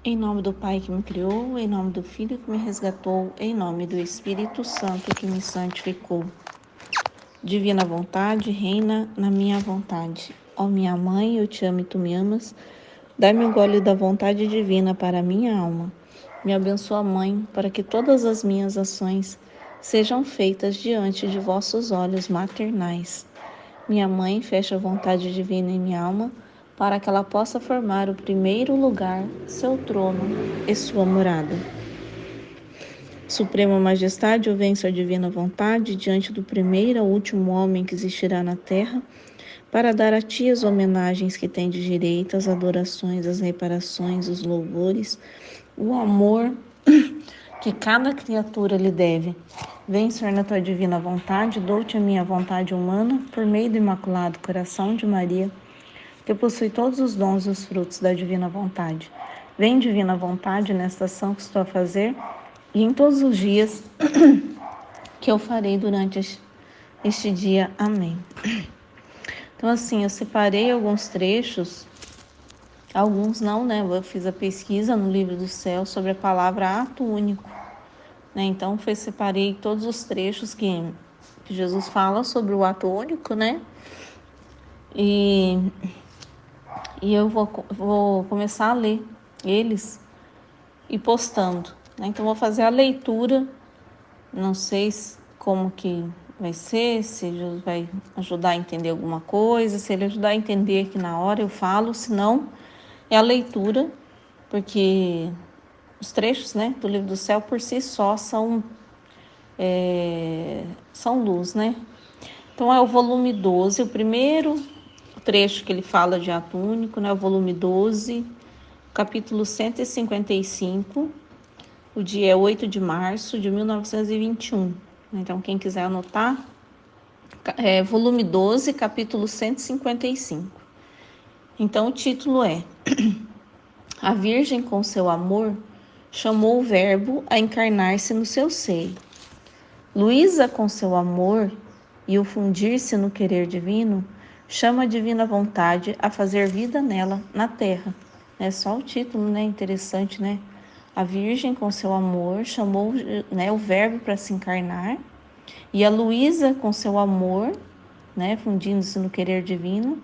Em nome do Pai que me criou, em nome do Filho que me resgatou, em nome do Espírito Santo que me santificou. Divina vontade, reina na minha vontade. Ó minha mãe, eu te amo e tu me amas. Dai-me um gole da vontade divina para a minha alma. Me abençoa, Mãe, para que todas as minhas ações sejam feitas diante de vossos olhos maternais. Minha Mãe, fecha a vontade divina em minha alma, para que ela possa formar o primeiro lugar, seu trono e sua morada. Suprema Majestade, eu venço a divina vontade diante do primeiro ou último homem que existirá na terra, para dar a ti as homenagens que tem de direito, as adorações, as reparações, os louvores, o amor que cada criatura lhe deve. Vem, Senhor, na tua divina vontade, dou-te a minha vontade humana, por meio do Imaculado Coração de Maria, que possui todos os dons e os frutos da divina vontade. Vem, divina vontade, nesta ação que estou a fazer e em todos os dias que eu farei durante este dia. Amém. Então, assim, eu separei alguns trechos, alguns não, né? Eu fiz a pesquisa no Livro do Céu sobre a palavra ato único, né? Então, separei todos os trechos que Jesus fala sobre o ato único, né? E eu vou começar a ler eles e postando, né? Então, vou fazer a leitura, não sei como que vai ser, se Jesus vai ajudar a entender alguma coisa, se ele ajudar a entender aqui na hora eu falo, se não, é a leitura, porque os trechos, né, do Livro do Céu por si só são luz, né? Então é o volume 12, o primeiro trecho que ele fala de ato único, né, o volume 12, capítulo 155, o dia é 8 de março de 1921. Então, quem quiser anotar, volume 12, capítulo 155. Então, o título é: A Virgem, com seu amor, chamou o Verbo a encarnar-se no seu seio. Luísa, com seu amor e o fundir-se no querer divino, chama a divina vontade a fazer vida nela, na terra. É só o título, né? Interessante, né? A Virgem, com seu amor, chamou, né, o Verbo para se encarnar. E a Luísa, com seu amor, né, fundindo-se no querer divino,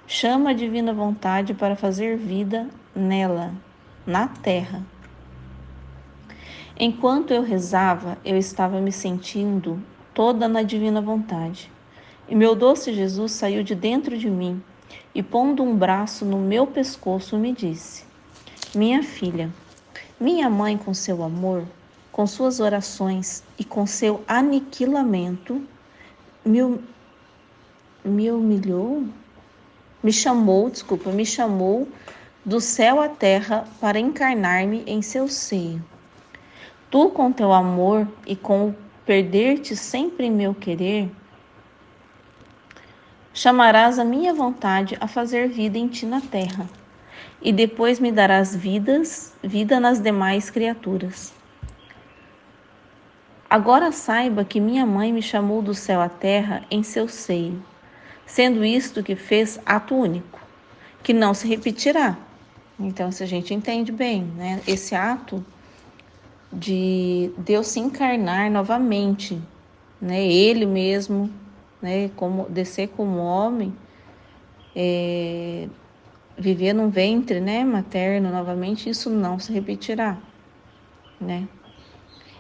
chama a divina vontade para fazer vida nela, na terra. Enquanto eu rezava, eu estava me sentindo toda na divina vontade. E meu doce Jesus saiu de dentro de mim e, pondo um braço no meu pescoço, me disse: Minha filha, minha mãe, com seu amor, com suas orações e com seu aniquilamento, me humilhou, me chamou do céu à terra para encarnar-me em seu seio. Tu, com teu amor e com o perder-te sempre em meu querer, chamarás a minha vontade a fazer vida em ti na terra, e depois me darás vida nas demais criaturas. Agora saiba que minha mãe me chamou do céu à terra em seu seio, sendo isto que fez ato único, que não se repetirá. Então, se a gente entende bem, né, esse ato de Deus se encarnar novamente, né, Ele mesmo, né, descer como homem, viver num ventre, né, materno novamente, isso não se repetirá, né?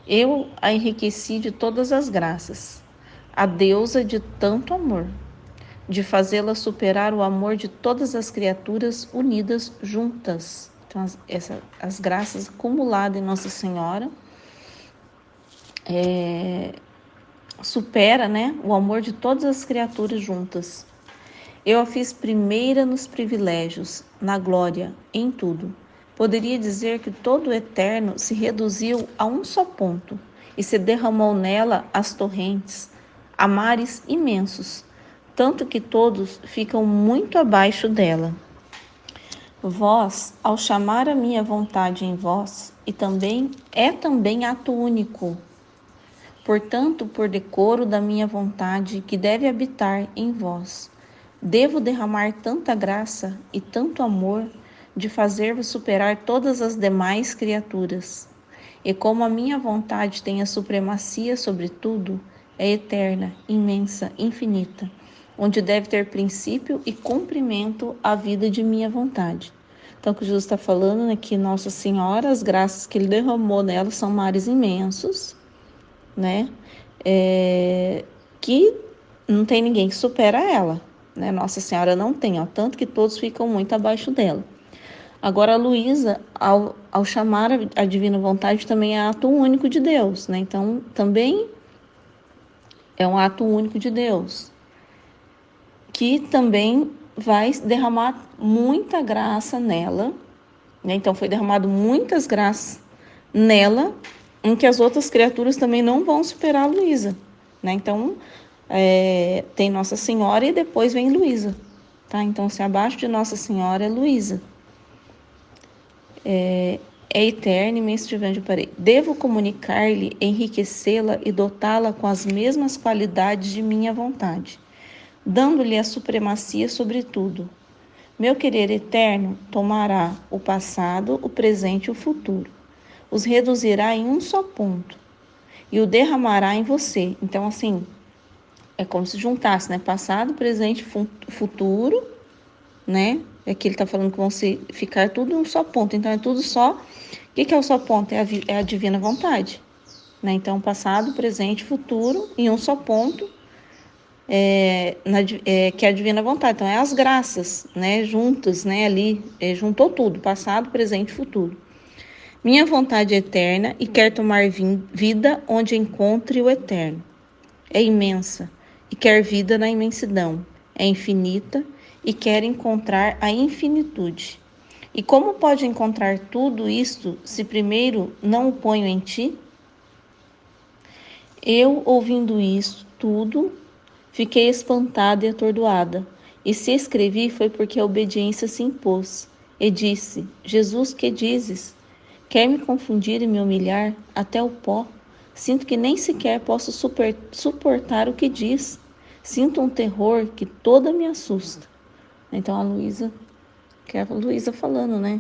Eu a enriqueci de todas as graças, a deusa de tanto amor, de fazê-la superar o amor de todas as criaturas unidas juntas. Então, as graças acumuladas em Nossa Senhora supera, né, o amor de todas as criaturas juntas. Eu a fiz primeira nos privilégios, na glória, em tudo. Poderia dizer que todo o eterno se reduziu a um só ponto e se derramou nela as torrentes, a mares imensos, tanto que todos ficam muito abaixo dela. Vós, ao chamar a minha vontade em vós, é também ato único. Portanto, por decoro da minha vontade que deve habitar em vós, devo derramar tanta graça e tanto amor de fazer-vos superar todas as demais criaturas. E como a minha vontade tem a supremacia sobre tudo, é eterna, imensa, infinita, onde deve ter princípio e cumprimento a vida de minha vontade. Então, o que Jesus está falando é que Nossa Senhora, as graças que Ele derramou nela são mares imensos, né? Que não tem ninguém que supera ela, né? Nossa Senhora não tem, ó, tanto que todos ficam muito abaixo dela. Agora, a Luísa, ao chamar a divina vontade, também é ato único de Deus, né? Então, também é um ato único de Deus, que também vai derramar muita graça nela, né? Então, foi derramado muitas graças nela, em que as outras criaturas também não vão superar a Luísa, né? Então, tem Nossa Senhora e depois vem Luísa, tá? Então, se abaixo de Nossa Senhora é Luísa. É eterna e imenso de parei. Devo comunicar-lhe, enriquecê-la e dotá-la com as mesmas qualidades de minha vontade, dando-lhe a supremacia sobre tudo. Meu querer eterno tomará o passado, o presente e o futuro. Os reduzirá em um só ponto e o derramará em você. Então, assim, é como se juntasse, né? Passado, presente, futuro, né? É que ele está falando que vão ficar tudo em um só ponto. Então, é tudo só. O que é o só ponto? É a divina vontade, né? Então, passado, presente, futuro, em um só ponto, que é a divina vontade. Então, é as graças, né? Juntas, né? Ali, juntou tudo, passado, presente, futuro. Minha vontade é eterna e quer tomar vida onde encontre o eterno. É imensa e quer vida na imensidão. É infinita e quer encontrar a infinitude. E como pode encontrar tudo isto se primeiro não o ponho em ti? Eu, ouvindo isso tudo, fiquei espantada e atordoada. E se escrevi foi porque a obediência se impôs. E disse: Jesus, que dizes? Quer me confundir e me humilhar até o pó? Sinto que nem sequer posso suportar o que diz. Sinto um terror que toda me assusta. Então a Luísa, que é a Luísa falando, né?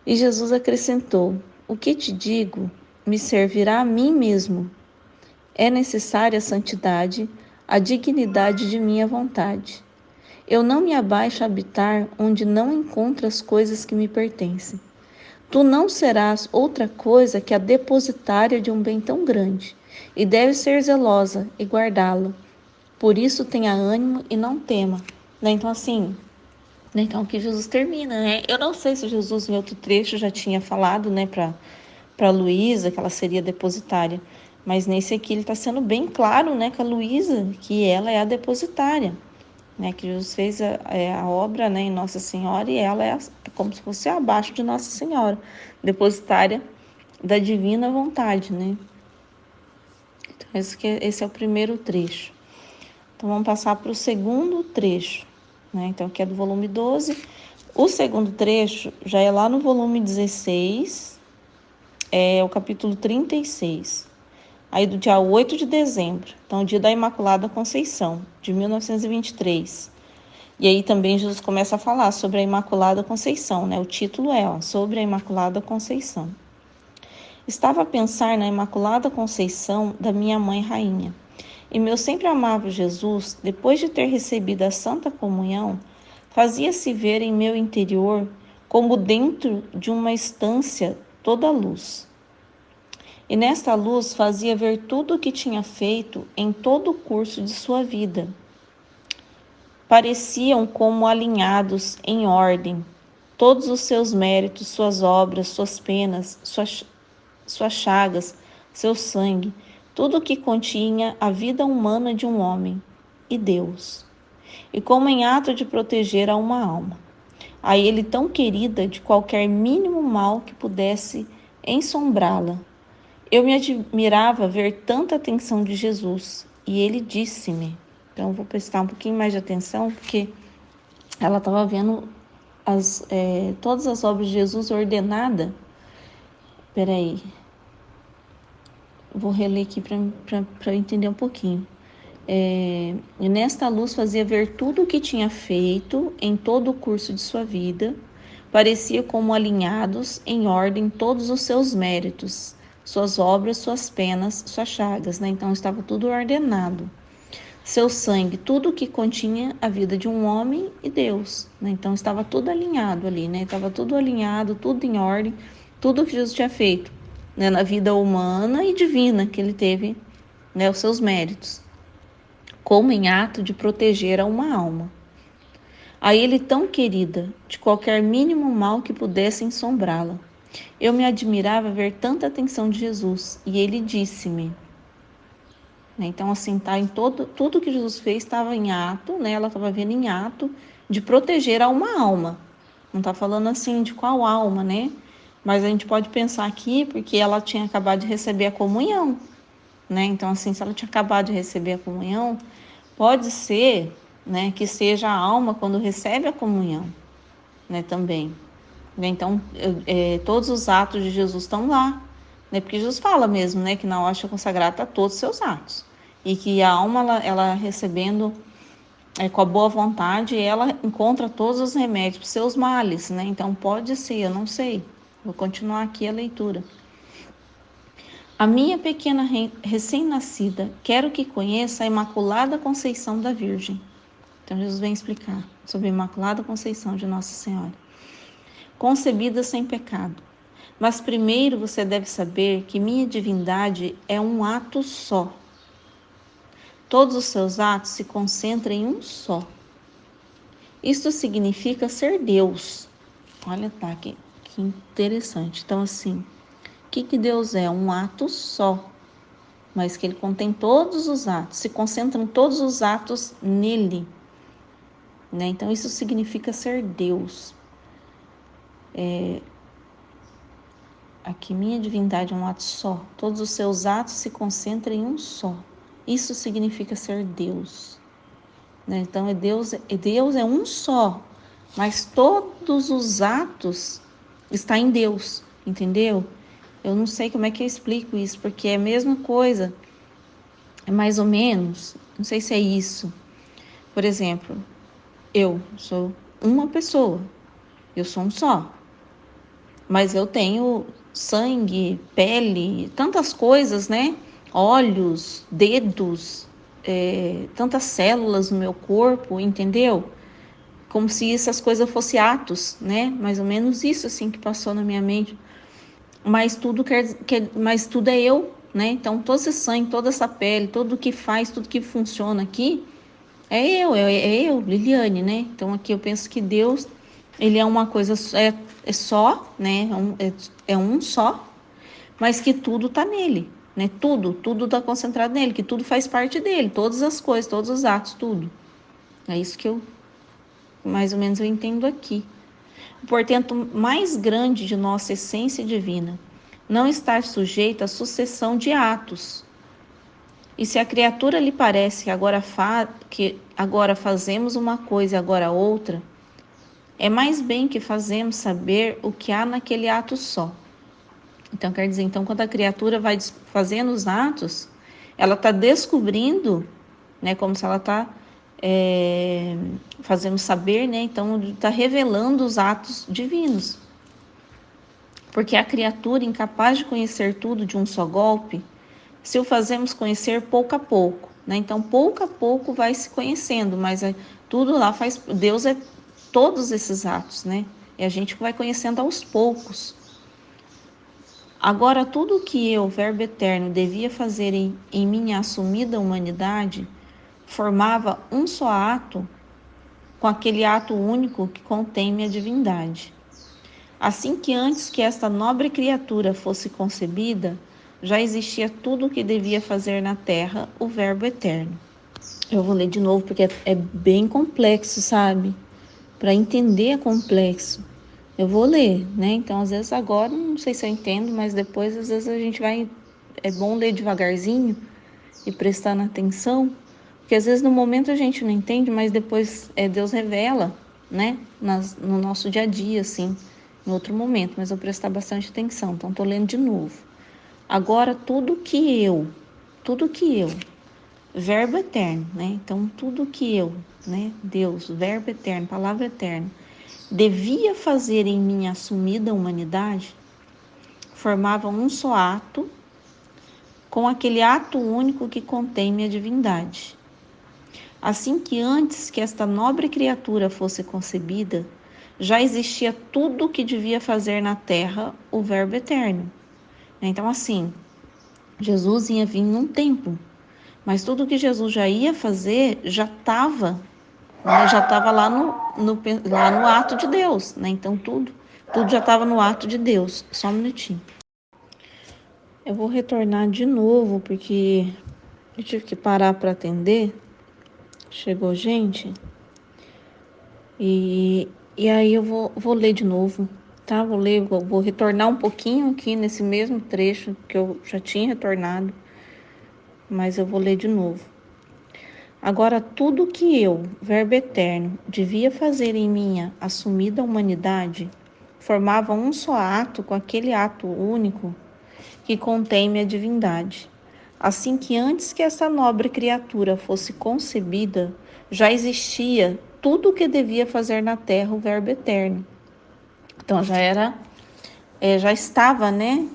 E Jesus acrescentou: o que te digo me servirá a mim mesmo. É necessária a santidade, a dignidade de minha vontade. Eu não me abaixo a habitar onde não encontro as coisas que me pertencem. Tu não serás outra coisa que a depositária de um bem tão grande, e deves ser zelosa e guardá-lo. Por isso tenha ânimo e não tema. Né? Então, assim, né? Então aqui Jesus termina, né? Eu não sei se Jesus em outro trecho já tinha falado, né, para Luísa que ela seria depositária, mas nesse aqui ele está sendo bem claro, né, com a Luísa, que ela é a depositária. Né, que Jesus fez a obra, né, em Nossa Senhora e ela é como se fosse abaixo de Nossa Senhora, depositária da divina vontade, né? Então esse é o primeiro trecho. Então vamos passar para o segundo trecho, né? Então que é do volume 12. O segundo trecho já é lá no volume 16, é o capítulo 36. Aí do dia 8 de dezembro, então dia da Imaculada Conceição, de 1923. E aí também Jesus começa a falar sobre a Imaculada Conceição, né? O título é sobre a Imaculada Conceição. Estava a pensar na Imaculada Conceição da minha mãe rainha. E meu sempre amável Jesus, depois de ter recebido a Santa Comunhão, fazia-se ver em meu interior como dentro de uma estância toda a luz. E nesta luz fazia ver tudo o que tinha feito em todo o curso de sua vida. Pareciam como alinhados em ordem, todos os seus méritos, suas obras, suas penas, suas chagas, seu sangue, tudo o que continha a vida humana de um homem e Deus. E como em ato de proteger a uma alma, a ele tão querida de qualquer mínimo mal que pudesse ensombrá-la. Eu me admirava ver tanta atenção de Jesus, e ele disse-me. Então, eu vou prestar um pouquinho mais de atenção, porque ela estava vendo todas as obras de Jesus ordenadas. Peraí, vou reler aqui para entender um pouquinho. E nesta luz fazia ver tudo o que tinha feito em todo o curso de sua vida. Parecia como alinhados em ordem todos os seus méritos, suas obras, suas penas, suas chagas, né? Então estava tudo ordenado. Seu sangue, tudo que continha a vida de um homem e Deus, né? Então estava tudo alinhado ali, né? Estava tudo alinhado, tudo em ordem, tudo que Jesus tinha feito, né? Na vida humana e divina que ele teve, né? Os seus méritos, como em ato de proteger a uma alma. A ele tão querida, de qualquer mínimo mal que pudesse ensombrá-la. Eu me admirava ver tanta atenção de Jesus, e ele disse-me, né? Então, assim, tá em tudo que Jesus fez estava em ato, né? Ela estava vendo em ato de proteger a uma alma. Não está falando assim de qual alma, né? Mas a gente pode pensar aqui, porque ela tinha acabado de receber a comunhão, né? Então, assim, se ela tinha acabado de receber a comunhão, pode ser, né, que seja a alma quando recebe a comunhão, né, também. Então, todos os atos de Jesus estão lá, né? Porque Jesus fala mesmo, né, que na hóstia consagrada está todos os seus atos. E que a alma, ela recebendo com a boa vontade, ela encontra todos os remédios para os seus males, né? Então, pode ser, eu não sei. Vou continuar aqui a leitura. A minha pequena recém-nascida, quero que conheça a Imaculada Conceição da Virgem. Então, Jesus vem explicar sobre a Imaculada Conceição de Nossa Senhora. Concebida sem pecado. Mas primeiro você deve saber que minha divindade é um ato só. Todos os seus atos se concentram em um só. Isto significa ser Deus. Olha, tá, que interessante. Então, assim, o que Deus é? Um ato só, mas que ele contém todos os atos, se concentram todos os atos nele, né? Então, isso significa ser Deus. Aqui, minha divindade é um ato só. Todos os seus atos se concentram em um só. Isso significa ser Deus, né? Então, Deus é um só, mas todos os atos estão em Deus, entendeu? Eu não sei como é que eu explico isso, porque é a mesma coisa, é mais ou menos, não sei se é isso. Por exemplo, eu sou uma pessoa, eu sou um só, mas eu tenho sangue, pele, tantas coisas, né? Olhos, dedos, tantas células no meu corpo, entendeu? Como se essas coisas fossem atos, né? Mais ou menos isso assim que passou na minha mente. Mas mas tudo é eu, né? Então todo esse sangue, toda essa pele, tudo que faz, tudo que funciona aqui é eu, Liliane, né? Então aqui eu penso que Deus, ele é uma coisa só, né? É um só, mas que tudo tá nele, né? Tudo tá concentrado nele, que tudo faz parte dele, todas as coisas, todos os atos, tudo. É isso que eu mais ou menos eu entendo aqui. O portento mais grande de nossa essência divina, não estar sujeita à sucessão de atos. E se a criatura lhe parece que agora fazemos uma coisa e agora outra, é mais bem que fazemos saber o que há naquele ato só. Então, quer dizer, quando a criatura vai fazendo os atos, ela está descobrindo, né, como se ela está fazendo saber, né, então está revelando os atos divinos. Porque a criatura incapaz de conhecer tudo de um só golpe, se o fazemos conhecer pouco a pouco, né? Então, pouco a pouco vai se conhecendo, mas tudo lá faz... Deus é todos esses atos, né? E a gente vai conhecendo aos poucos. Agora, tudo o que eu, Verbo Eterno, devia fazer em minha assumida humanidade, formava um só ato com aquele ato único que contém minha divindade. Assim que antes que esta nobre criatura fosse concebida, já existia tudo o que devia fazer na terra o Verbo Eterno. Eu vou ler de novo porque é bem complexo, sabe? Para entender é complexo. Eu vou ler, né? Então, às vezes agora, não sei se eu entendo, mas depois, às vezes a gente vai... É bom ler devagarzinho e prestando atenção, porque às vezes no momento a gente não entende, mas depois Deus revela, né? No nosso dia a dia, assim, em outro momento, mas eu prestar bastante atenção. Então, estou lendo de novo. Agora, tudo que eu verbo eterno, né? Então, tudo que eu, né, Deus, verbo eterno, palavra eterna, devia fazer em minha assumida humanidade, formavam um só ato, com aquele ato único que contém minha divindade. Assim que antes que esta nobre criatura fosse concebida, já existia tudo o que devia fazer na terra o verbo eterno. Então, assim, Jesus ia vir num tempo, mas tudo que Jesus já ia fazer já estava, né? Já estava lá lá no ato de Deus, né? Então tudo já estava no ato de Deus. Só um minutinho. Eu vou retornar de novo porque eu tive que parar para atender. Chegou gente e aí eu vou ler de novo, tá? Vou retornar um pouquinho aqui nesse mesmo trecho que eu já tinha retornado, mas eu vou ler de novo. Agora, tudo que eu, verbo eterno, devia fazer em minha assumida humanidade, formava um só ato com aquele ato único que contém minha divindade. Assim que antes que essa nobre criatura fosse concebida, já existia tudo o que devia fazer na terra o verbo eterno. Então já estava, né?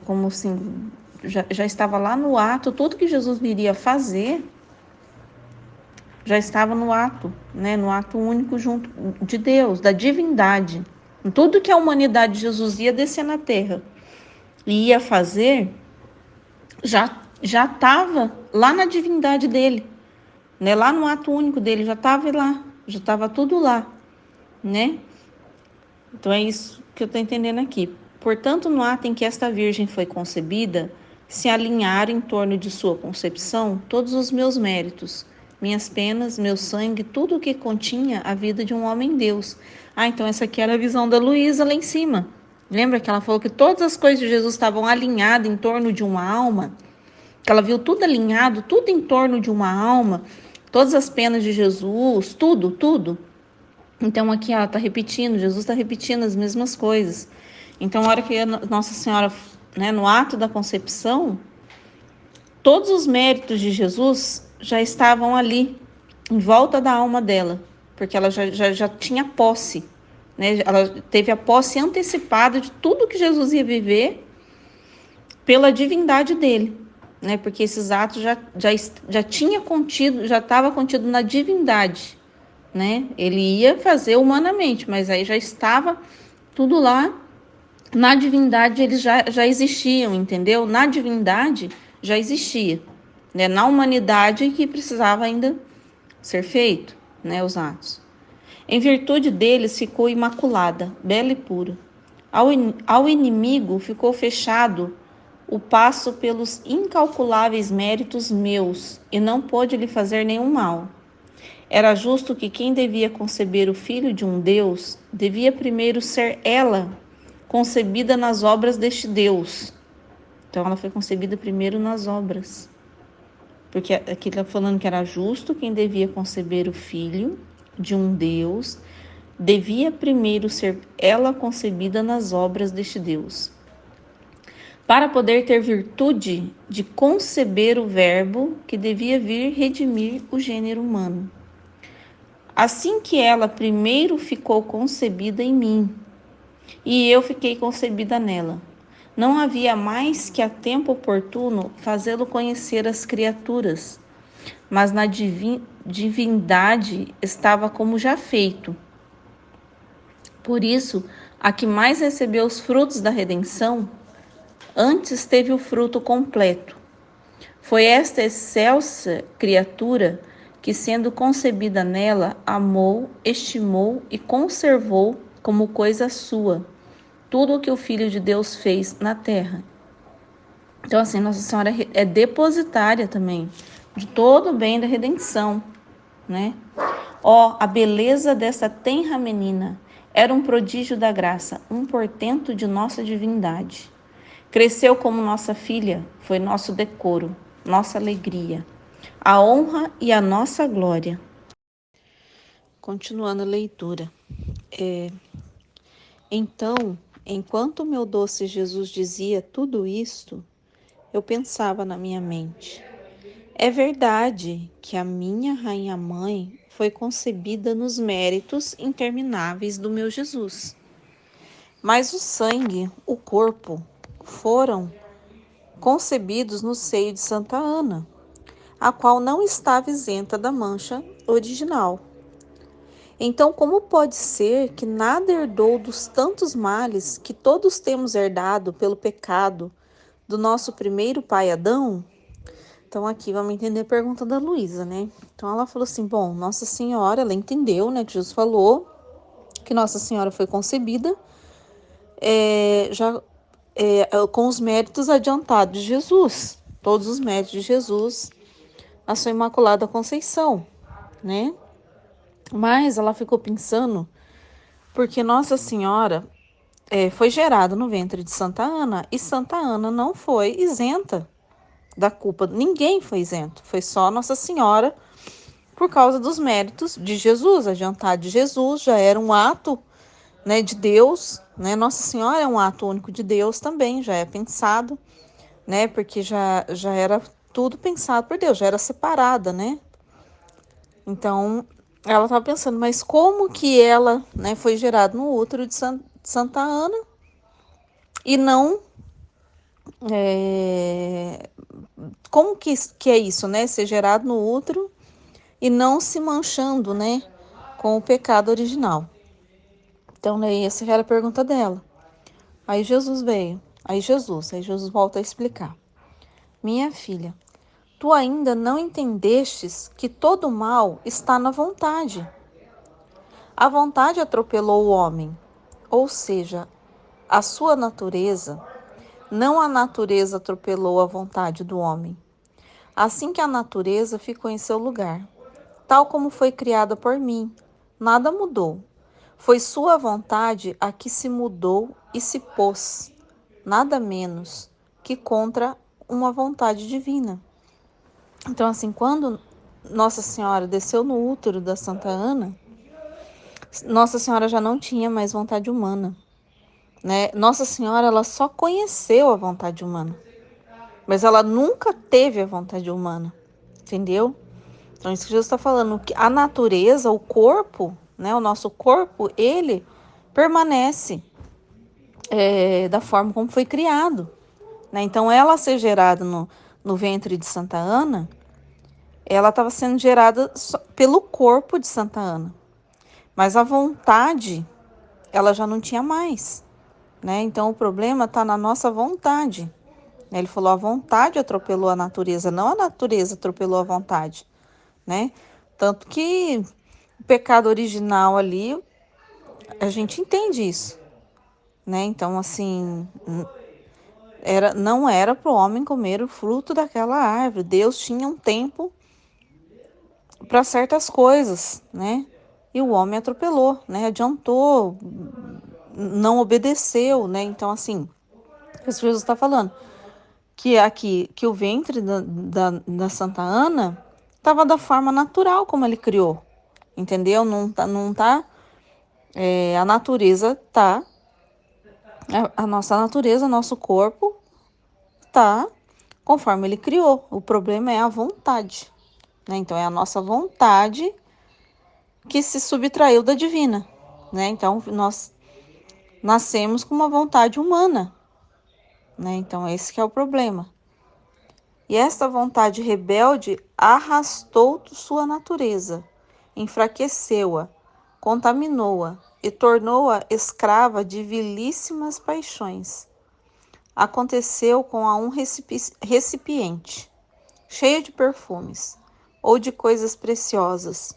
Como assim, já estava lá no ato, tudo que Jesus viria fazer já estava no ato, né? No ato único junto de Deus, da divindade. Tudo que a humanidade de Jesus ia descer na terra e ia fazer, já estava lá na divindade dele, né? Lá no ato único dele, já estava lá, já estava tudo lá, né? Então é isso que eu estou entendendo aqui. Portanto, no ato em que esta virgem foi concebida, se alinharam em torno de sua concepção todos os meus méritos, minhas penas, meu sangue, tudo o que continha a vida de um homem-deus. Então essa aqui era a visão da Luísa lá em cima. Lembra que ela falou que todas as coisas de Jesus estavam alinhadas em torno de uma alma? Que ela viu tudo alinhado, tudo em torno de uma alma, todas as penas de Jesus, tudo. Então aqui ela está repetindo, Jesus está repetindo as mesmas coisas. Então, a hora que a Nossa Senhora, né, no ato da concepção, todos os méritos de Jesus já estavam ali, em volta da alma dela, porque ela já tinha posse, né? Ela teve a posse antecipada de tudo que Jesus ia viver pela divindade dele, né? Porque esses atos já tinha contido, já estava contido na divindade, né? Ele ia fazer humanamente, mas aí já estava tudo lá. Na divindade eles já existiam, entendeu? Na divindade já existia, né? Na humanidade que precisava ainda ser feito, né? Os atos. Em virtude deles ficou imaculada, bela e pura. Ao inimigo ficou fechado o passo pelos incalculáveis méritos meus, e não pôde lhe fazer nenhum mal. Era justo que quem devia conceber o filho de um Deus, devia primeiro ser ela concebida nas obras deste Deus. Então ela foi concebida primeiro nas obras. Porque aqui está falando que era justo quem devia conceber o filho de um Deus, devia primeiro ser ela concebida nas obras deste Deus, para poder ter virtude de conceber o verbo que devia vir redimir o gênero humano. Assim que ela primeiro ficou concebida em mim, e eu fiquei concebida nela, não havia mais que a tempo oportuno fazê-lo conhecer as criaturas, mas na divindade estava como já feito. Por isso, a que mais recebeu os frutos da redenção, antes teve o fruto completo. Foi esta excelsa criatura que, sendo concebida nela, amou, estimou e conservou como coisa sua tudo o que o Filho de Deus fez na terra. Então, assim, Nossa Senhora é depositária também de todo o bem da redenção, né? A beleza dessa tenra menina era um prodígio da graça, um portento de nossa divindade. Cresceu como nossa filha, foi nosso decoro, nossa alegria, a honra e a nossa glória. Continuando a leitura. Então, enquanto meu doce Jesus dizia tudo isto, eu pensava na minha mente: É verdade que a minha rainha-mãe foi concebida nos méritos intermináveis do meu Jesus. Mas o sangue, o corpo, foram concebidos no seio de Santa Ana, a qual não estava isenta da mancha original. Então, como pode ser que nada herdou dos tantos males que todos temos herdado pelo pecado do nosso primeiro pai Adão? Então, aqui vamos entender a pergunta da Luísa, né? Então, ela falou assim, bom, Nossa Senhora, ela entendeu, né, que Jesus falou que Nossa Senhora foi concebida com os méritos adiantados de Jesus, todos os méritos de Jesus, a sua Imaculada Conceição, né? Mas ela ficou pensando, porque Nossa Senhora foi gerada no ventre de Santa Ana, e Santa Ana não foi isenta da culpa, ninguém foi isento, foi só Nossa Senhora, por causa dos méritos de Jesus, adiantado de Jesus, já era um ato, né, de Deus, né? Nossa Senhora é um ato único de Deus também, já é pensado, né? Porque já era tudo pensado por Deus, já era separada, né? Então, ela estava pensando, mas como que ela, né, foi gerada no útero de Santa Ana e não... como que é isso, né? Ser gerado no útero e não se manchando, né, com o pecado original. Então, né, essa era a pergunta dela. Aí Jesus veio. Aí Jesus volta a explicar. Minha filha, tu ainda não entendestes que todo mal está na vontade. A vontade atropelou o homem, ou seja, a sua natureza, não a natureza atropelou a vontade do homem. Assim que a natureza ficou em seu lugar, tal como foi criada por mim, nada mudou. Foi sua vontade a que se mudou e se pôs, nada menos que contra uma vontade divina. Então, assim, quando Nossa Senhora desceu no útero da Santa Ana, Nossa Senhora já não tinha mais vontade humana, né? Nossa Senhora, ela só conheceu a vontade humana, mas ela nunca teve a vontade humana, entendeu? Então, isso que Jesus está falando, que a natureza, o corpo, né? O nosso corpo, ele permanece da forma como foi criado, né? Então, ela ser gerada no ventre de Santa Ana, ela estava sendo gerada pelo corpo de Santa Ana, mas a vontade, ela já não tinha mais, né? Então, o problema está na nossa vontade. Ele falou, a vontade atropelou a natureza, não a natureza atropelou a vontade, né? Tanto que o pecado original ali, a gente entende isso, né? Então, assim, não era para o homem comer o fruto daquela árvore. Deus tinha um tempo para certas coisas, né? E o homem atropelou, né? Adiantou, não obedeceu, né? Então, assim, Jesus está falando que aqui, que o ventre da Santa Ana estava da forma natural como ele criou, entendeu? Não tá a natureza tá, a nossa natureza, nosso corpo tá conforme ele criou. O problema é a vontade, né? Então, é a nossa vontade que se subtraiu da divina, né? Então, nós nascemos com uma vontade humana, né? Então, esse que é o problema. E esta vontade rebelde arrastou sua natureza, enfraqueceu-a, contaminou-a e tornou-a escrava de vilíssimas paixões. Aconteceu com a um recipiente, cheio de perfumes, ou de coisas preciosas.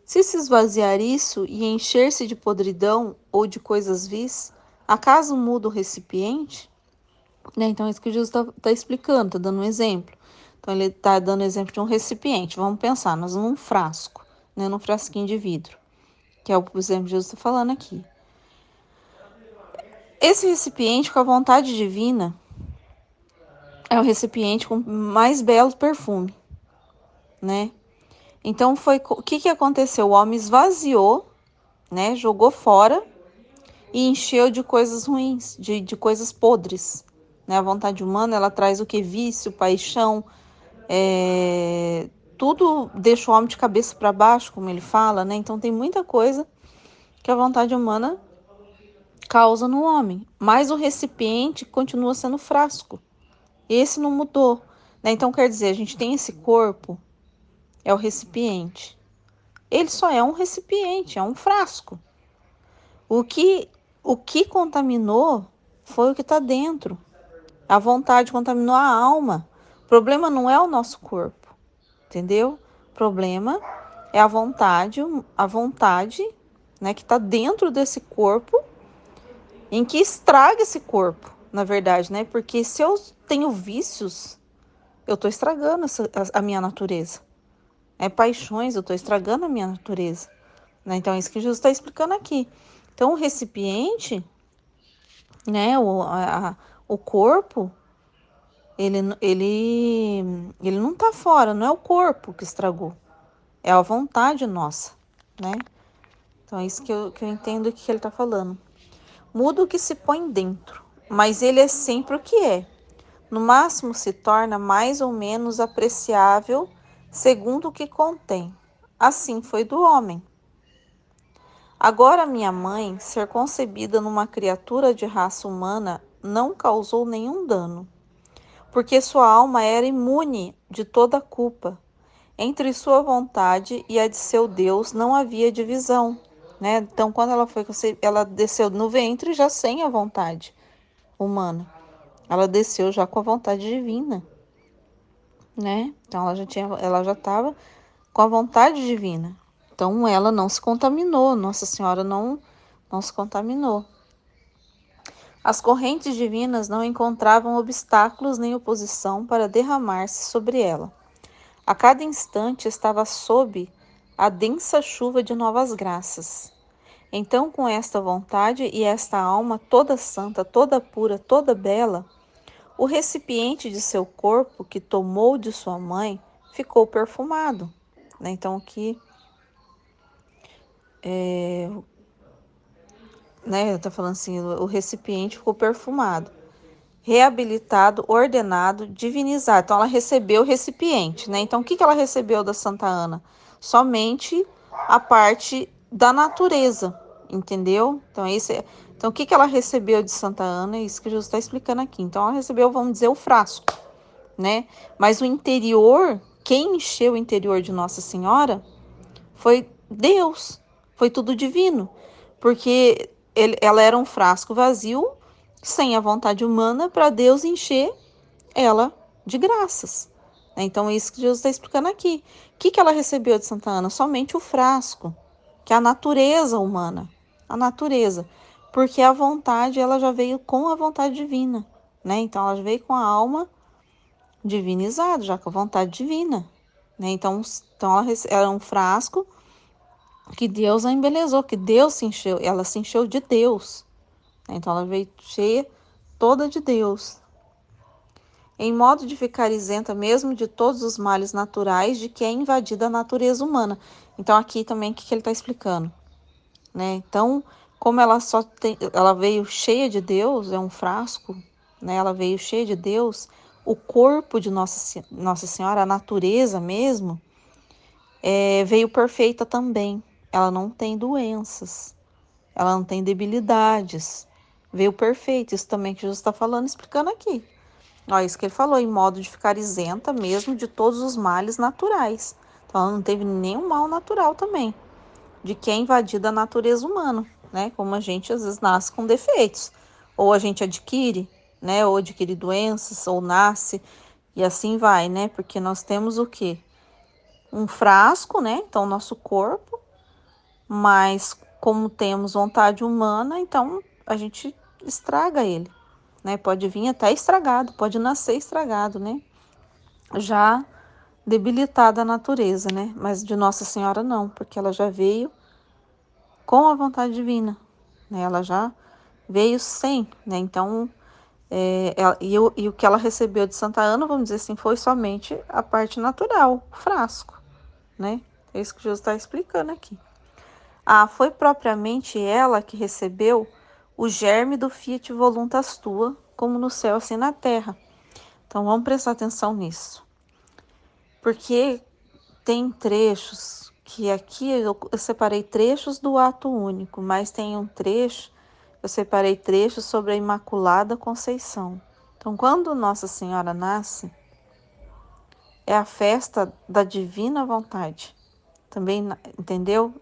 Se esvaziar isso e encher-se de podridão ou de coisas vis, acaso muda o recipiente? Né? Então, é isso que Jesus está explicando, está dando um exemplo. Então, ele está dando exemplo de um recipiente. Vamos pensar, nós num frasco, né? Num frasquinho de vidro, que é o exemplo que Jesus está falando aqui. Esse recipiente com a vontade divina é o recipiente com mais belo perfume, né? Então, o que aconteceu? O homem esvaziou, né? Jogou fora e encheu de coisas ruins, de coisas podres, né? A vontade humana, ela traz o que? Vício, paixão, tudo deixa o homem de cabeça para baixo, como ele fala, né? Então tem muita coisa que a vontade humana causa no homem, mas o recipiente continua sendo frasco. Esse não mudou, né? Então quer dizer, a gente tem esse corpo, é o recipiente. Ele só é um recipiente, é um frasco. O que, o que contaminou foi o que está dentro. A vontade contaminou a alma. O problema não é o nosso corpo, entendeu? O problema é a vontade, né, que está dentro desse corpo, em que estraga esse corpo, na verdade, né? Porque se eu tenho vícios, eu estou estragando a minha natureza. Paixões, eu estou estragando a minha natureza. Né? Então, é isso que Jesus está explicando aqui. Então, o recipiente, né, o corpo, ele não está fora, não é o corpo que estragou, é a vontade nossa, né? Então, é isso que eu entendo que ele está falando. Muda o que se põe dentro, mas ele é sempre o que é. No máximo se torna mais ou menos apreciável segundo o que contém. Assim foi do homem. Agora minha mãe, ser concebida numa criatura de raça humana, não causou nenhum dano, porque sua alma era imune de toda culpa. Entre sua vontade e a de seu Deus não havia divisão, né? Então, quando ela desceu no ventre já sem a vontade humana. Ela desceu já com a vontade divina, né? Então ela já estava com a vontade divina. Então ela não se contaminou, Nossa Senhora não se contaminou. As correntes divinas não encontravam obstáculos nem oposição para derramar-se sobre ela. A cada instante estava sob a densa chuva de novas graças. Então, com esta vontade e esta alma toda santa, toda pura, toda bela, o recipiente de seu corpo, que tomou de sua mãe, ficou perfumado. Então, aqui, eu tô falando assim, o recipiente ficou perfumado, reabilitado, ordenado, divinizado. Então, ela recebeu o recipiente, né? Então, o que ela recebeu da Santa Ana? Somente a parte da natureza, entendeu? Então, o que ela recebeu de Santa Ana? É isso que Jesus está explicando aqui. Então, ela recebeu, vamos dizer, o frasco, né? Mas o interior, quem encheu o interior de Nossa Senhora foi Deus, foi tudo divino, porque ela era um frasco vazio, sem a vontade humana, para Deus encher ela de graças. Então, é isso que Jesus está explicando aqui. O que ela recebeu de Santa Ana? Somente o frasco, que é a natureza humana, a natureza, porque a vontade, ela já veio com a vontade divina, né? Então, ela já veio com a alma divinizada, já com a vontade divina, né? Então ela era um frasco que Deus a embelezou, que Deus se encheu, ela se encheu de Deus. Então ela veio cheia toda de Deus. Em modo de ficar isenta mesmo de todos os males naturais de que é invadida a natureza humana. Então aqui também o que ele está explicando, né? Então, como ela veio cheia de Deus, é um frasco, né? Ela veio cheia de Deus, o corpo de Nossa Senhora, a natureza mesmo, veio perfeita também. Ela não tem doenças, ela não tem debilidades. Veio perfeita, isso também que Jesus está falando, explicando aqui. Olha, isso que ele falou, em modo de ficar isenta mesmo de todos os males naturais. Então, ela não teve nenhum mal natural também, de que é invadida a natureza humana, né? Como a gente às vezes nasce com defeitos, ou a gente adquire, né? Ou adquire doenças, ou nasce, e assim vai, né? Porque nós temos o quê? Um frasco, né? Então, nosso corpo, mas como temos vontade humana, então a gente estraga ele, né? Pode vir até estragado, pode nascer estragado, né? Já debilitada a natureza, né? Mas de Nossa Senhora não, porque ela já veio com a vontade divina, né? Ela já veio sem, né? Então, e o que ela recebeu de Santa Ana, vamos dizer assim, foi somente a parte natural, o frasco, né? É isso que Jesus está explicando aqui. Foi propriamente ela que recebeu o germe do Fiat Voluntas Tua, como no céu, assim na terra. Então, vamos prestar atenção nisso. Porque tem trechos que aqui eu separei trechos do ato único, mas tem um trecho, eu separei trechos sobre a Imaculada Conceição. Então, quando Nossa Senhora nasce, é a festa da divina vontade. Também, entendeu?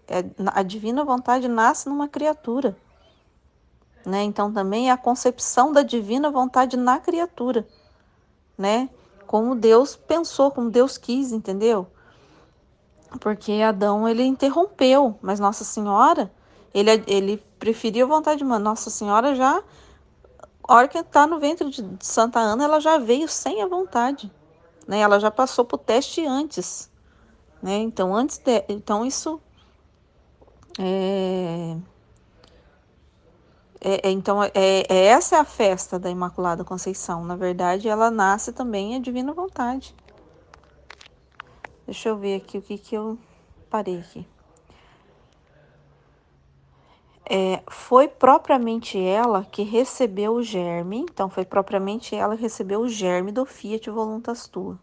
A divina vontade nasce numa criatura, né? Então, também é a concepção da divina vontade na criatura, né? Como Deus pensou, como Deus quis, entendeu? Porque Adão, ele interrompeu, mas Nossa Senhora, ele preferiu a vontade humana. Nossa Senhora já, a hora que está no ventre de Santa Ana, ela já veio sem a vontade, né? Ela já passou por teste antes, né? Então, então isso essa é a festa da Imaculada Conceição. Na verdade, ela nasce também a divina vontade. Deixa eu ver aqui o que eu parei aqui. Foi propriamente ela que recebeu o germe, então foi propriamente ela que recebeu o germe do Fiat Voluntas Tua.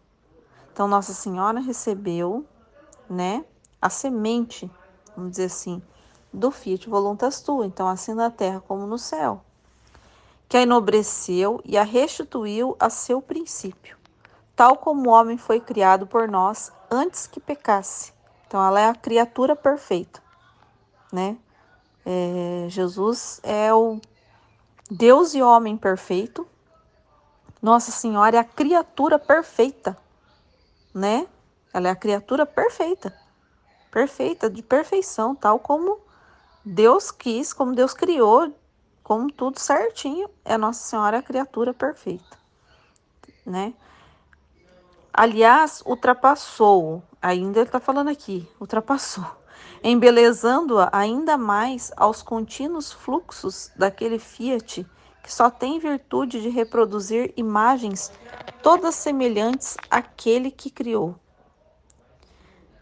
Então Nossa Senhora recebeu, né, a semente, vamos dizer assim, do Fiat Voluntas Tua, então assim na terra como no céu, que a enobreceu e a restituiu a seu princípio, tal como o homem foi criado por nós antes que pecasse. Então ela é a criatura perfeita, né? Jesus é o Deus e homem perfeito. Nossa Senhora é a criatura perfeita, né? Ela é a criatura perfeita, perfeita, de perfeição, tal como Deus quis, como Deus criou, como tudo certinho. É Nossa Senhora a criatura perfeita, né? Aliás, ultrapassou, ainda ele está falando aqui, ultrapassou, embelezando-a ainda mais aos contínuos fluxos daquele Fiat que só tem virtude de reproduzir imagens todas semelhantes àquele que criou,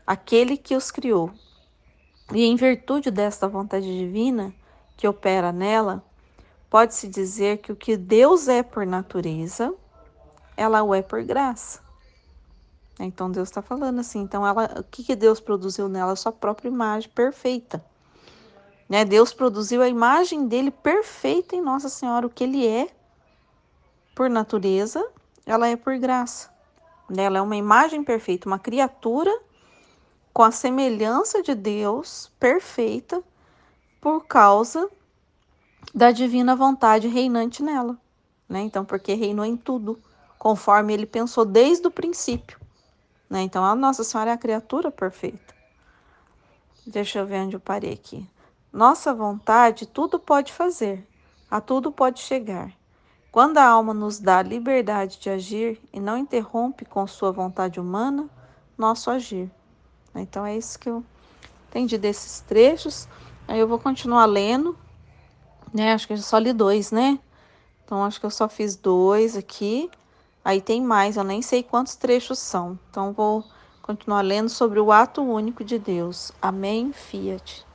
aquele que os criou. E em virtude desta vontade divina que opera nela, pode-se dizer que o que Deus é por natureza, ela o é por graça. Então Deus está falando assim, então o que Deus produziu nela? A sua própria imagem perfeita, né? Deus produziu a imagem dele perfeita em Nossa Senhora, o que ele é por natureza, ela é por graça, né? Ela é uma imagem perfeita, uma criatura com a semelhança de Deus perfeita por causa da divina vontade reinante nela, né? Então, porque reinou em tudo, conforme ele pensou desde o princípio. Né? Então, a Nossa Senhora é a criatura perfeita. Deixa eu ver onde eu parei aqui. Nossa vontade tudo pode fazer, a tudo pode chegar. Quando a alma nos dá a liberdade de agir e não interrompe com sua vontade humana nosso agir. Então, é isso que eu entendi desses trechos. Aí eu vou continuar lendo, né? Acho que eu só li 2, né? Então, acho que eu só fiz 2 aqui. Aí tem mais, eu nem sei quantos trechos são. Então, vou continuar lendo sobre o ato único de Deus. Amém, Fiat.